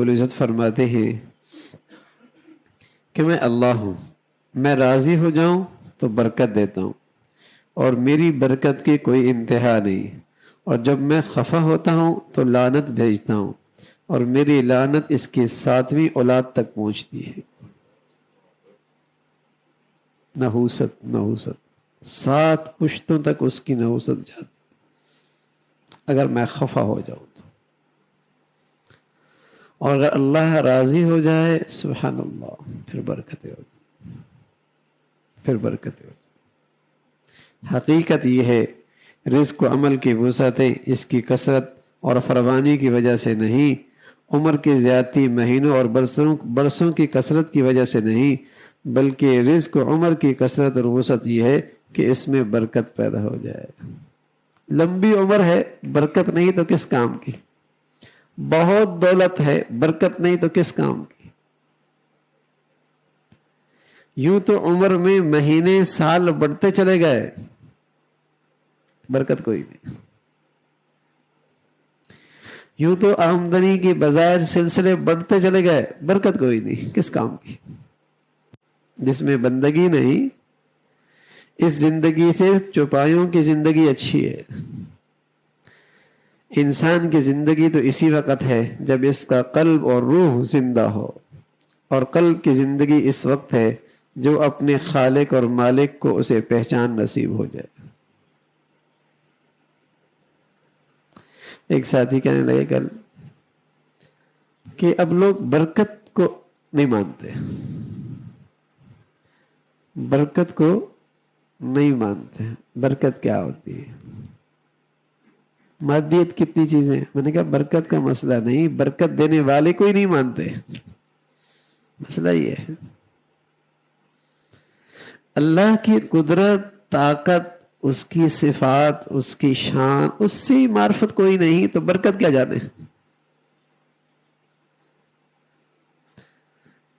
العزت فرماتے ہیں کہ میں اللہ ہوں، میں راضی ہو جاؤں تو برکت دیتا ہوں اور میری برکت کی کوئی انتہا نہیں، اور جب میں خفا ہوتا ہوں تو لعنت بھیجتا ہوں اور میری لعنت اس کی 7ویں اولاد تک پہنچتی ہے۔ نحوست 7 پشتوں تک اس کی نحوست جاتی اگر میں خفا ہو جاؤں تو، اور اگر اللہ راضی ہو جائے سبحان اللہ پھر برکتیں ہوتی، پھر برکتیں ہوتی۔ حقیقت یہ ہے رزق و عمل کی وسعتیں اس کی کثرت اور فراوانی کی وجہ سے نہیں، عمر کی زیادتی مہینوں اور برسوں کی کثرت کی وجہ سے نہیں، بلکہ رزق و عمر کی کثرت اور وسعت یہ ہے کہ اس میں برکت پیدا ہو جائے۔ لمبی عمر ہے برکت نہیں تو کس کام کی، بہت دولت ہے برکت نہیں تو کس کام کی۔ یوں تو عمر میں مہینے سال بڑھتے چلے گئے، برکت کوئی نہیں۔ یوں تو آمدنی کی بظاہر سلسلے بڑھتے چلے گئے، برکت کوئی نہیں، کس کام کی۔ جس میں بندگی نہیں، اس زندگی سے چوپایوں کی زندگی اچھی ہے۔ انسان کی زندگی تو اسی وقت ہے جب اس کا قلب اور روح زندہ ہو، اور قلب کی زندگی اس وقت ہے جو اپنے خالق اور مالک کو اسے پہچان نصیب ہو جائے۔ ایک ساتھی کہنے لگے کل کہ اب لوگ برکت کو نہیں مانتے، برکت کو نہیں مانتے۔ برکت کیا ہوتی ہے؟ مادیت کتنی چیزیں ہیں، میں نے کہا برکت کا مسئلہ نہیں، برکت دینے والے کو ہی نہیں مانتے، مسئلہ یہ ہے۔ اللہ کی قدرت، طاقت، اس کی صفات، اس کی شان، اس سے معرفت کوئی نہیں تو برکت کیا جانے۔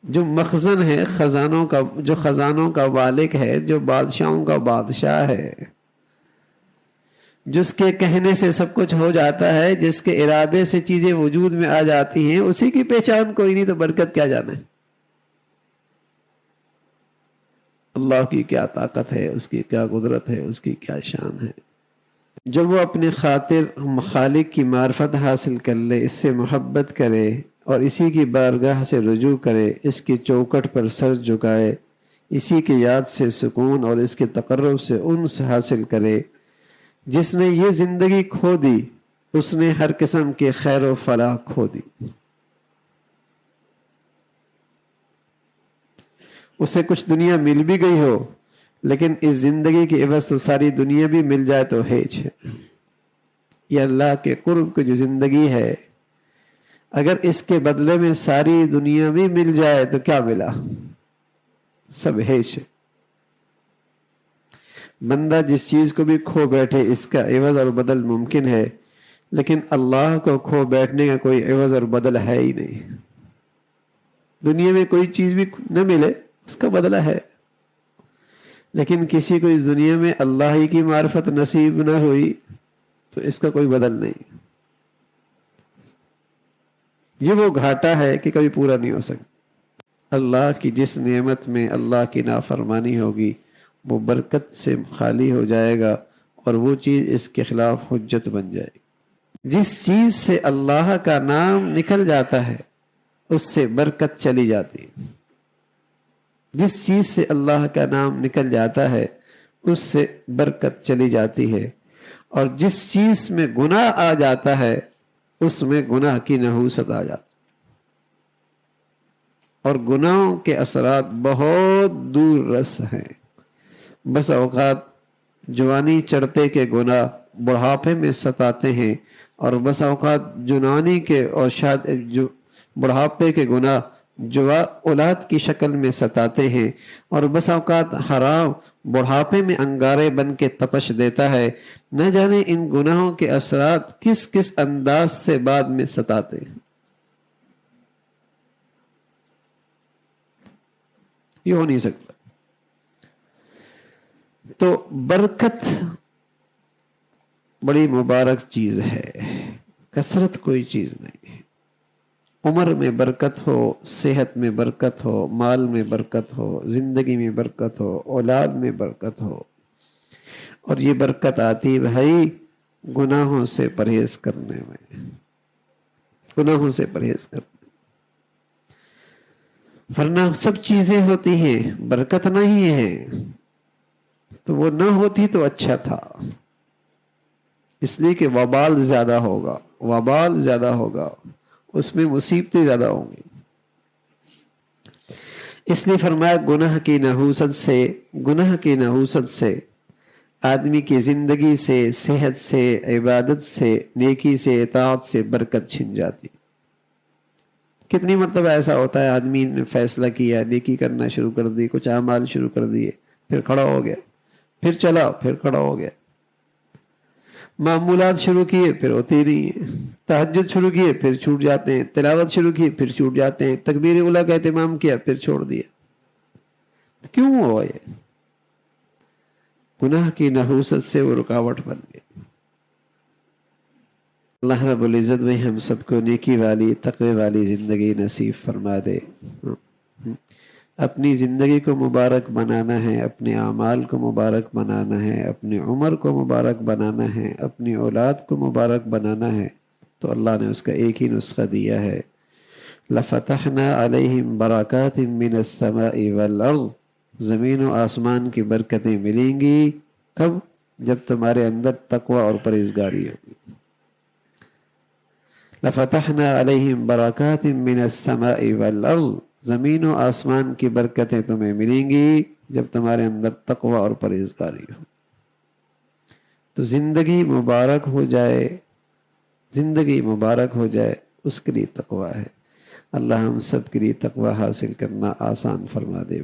جو مخزن ہے خزانوں کا، جو خزانوں کا مالک ہے، جو بادشاہوں کا بادشاہ ہے، جس کے کہنے سے سب کچھ ہو جاتا ہے، جس کے ارادے سے چیزیں وجود میں آ جاتی ہیں، اسی کی پہچان کوئی نہیں تو برکت کیا جانے۔ اللہ کی کیا طاقت ہے، اس کی کیا قدرت ہے، اس کی کیا شان ہے۔ جب وہ اپنی خاطر خالق کی معرفت حاصل کر لے، اس سے محبت کرے اور اسی کی بارگاہ سے رجوع کرے، اس کی چوکٹ پر سر جھکائے، اسی کی یاد سے سکون اور اس کے تقرب سے انس حاصل کرے، جس نے یہ زندگی کھو دی اس نے ہر قسم کے خیر و فلاح کھو دی۔ اسے کچھ دنیا مل بھی گئی ہو لیکن اس زندگی کی عوض تو ساری دنیا بھی مل جائے تو ہیچ ہے۔ یہ اللہ کے قرب کی جو زندگی ہے، اگر اس کے بدلے میں ساری دنیا بھی مل جائے تو کیا ملا؟ سب ہیچ ہے۔ بندہ جس چیز کو بھی کھو بیٹھے اس کا عوض اور بدل ممکن ہے، لیکن اللہ کو کھو بیٹھنے کا کوئی عوض اور بدل ہے ہی نہیں۔ دنیا میں کوئی چیز بھی نہ ملے اس کا بدلہ ہے، لیکن کسی کو اس دنیا میں اللہ ہی کی معرفت نصیب نہ ہوئی تو اس کا کوئی بدل نہیں۔ یہ وہ گھاٹا ہے کہ کبھی پورا نہیں ہو سکتا۔ اللہ کی جس نعمت میں اللہ کی نافرمانی ہوگی وہ برکت سے خالی ہو جائے گا اور وہ چیز اس کے خلاف حجت بن جائے گی۔ جس چیز سے اللہ کا نام نکل جاتا ہے اس سے برکت چلی جاتی ہے۔ جس چیز سے اللہ کا نام نکل جاتا ہے اس سے برکت چلی جاتی ہے، اور جس چیز میں گناہ آ جاتا ہے اس میں گناہ کی نحوست آ جاتی، اور گناہوں کے اثرات بہت دور رس ہیں۔ بس اوقات جوانی چڑھتے کے گناہ بڑھاپے میں ستاتے ہیں، اور بس اوقات جوانی کے اور بڑھاپے کے گناہ اولاد کی شکل میں ستاتے ہیں، اور بس اوقات حرام بڑھاپے میں انگارے بن کے تپش دیتا ہے۔ نہ جانے ان گناہوں کے اثرات کس کس انداز سے بعد میں ستاتے ہیں۔ یہ ہو نہیں سکتا۔ تو برکت بڑی مبارک چیز ہے، کثرت کوئی چیز نہیں ہے۔ عمر میں برکت ہو، صحت میں برکت ہو، مال میں برکت ہو، زندگی میں برکت ہو، اولاد میں برکت ہو. اور یہ برکت آتی بھائی گناہوں سے پرہیز کرنے میں، گناہوں سے پرہیز کرنے. ورنہ سب چیزیں ہوتی ہیں، برکت نہیں ہے تو وہ نہ ہوتی تو اچھا تھا. اس لیے کہ وبال زیادہ ہوگا، وبال زیادہ ہوگا، اس میں مصیبتیں زیادہ ہوں گی. اس لیے فرمایا گناہ کی نحوست سے، گناہ کی نحوست سے آدمی کی زندگی سے، صحت سے، عبادت سے، نیکی سے، اطاعت سے برکت چھن جاتی. کتنی مرتبہ ایسا ہوتا ہے آدمی نے فیصلہ کیا، نیکی کرنا شروع کر دی، کچھ اعمال شروع کر دیے، پھر کھڑا ہو گیا، پھر چلا، پھر کھڑا ہو گیا. معمولات شروع کیے پھر ہوتی نہیں ہیں، تہجد شروع کیے پھر چھوٹ جاتے ہیں، تلاوت شروع کی پھر چھوٹ جاتے ہیں، تکبیر اولیٰ کا اہتمام کیا پھر چھوڑ دیا. کیوں ہوا یہ؟ گناہ کی نحوست سے وہ رکاوٹ بن گئی. اللہ رب العزت میں ہم سب کو نیکی والی، تقوی والی زندگی نصیب فرما دے. اپنی زندگی کو مبارک بنانا ہے، اپنے اعمال کو مبارک بنانا ہے، اپنی عمر کو مبارک بنانا ہے، اپنی اولاد کو مبارک بنانا ہے تو اللہ نے اس کا ایک ہی نسخہ دیا ہے. لَفَتَحْنَا عَلَيْهِمْ بَرَكَاتٍ مِّنَ السَّمَاءِ وَالْأَرْضِ. زمین و آسمان کی برکتیں ملیں گی. کب؟ جب تمہارے اندر تقوی اور پرہیزگاری ہوگی. لَفَتَحْنَا عَلَيْهِمْ بَرَكَاتٍ مِّنَ السَّمَاءِ وَالْأَرْضِ. زمین و آسمان کی برکتیں تمہیں ملیں گی جب تمہارے اندر تقوی اور پرہیزگاری ہو. تو زندگی مبارک ہو جائے، زندگی مبارک ہو جائے، اس کے لیے تقوی ہے. اللہ ہم سب کے لیے تقوی حاصل کرنا آسان فرما دے.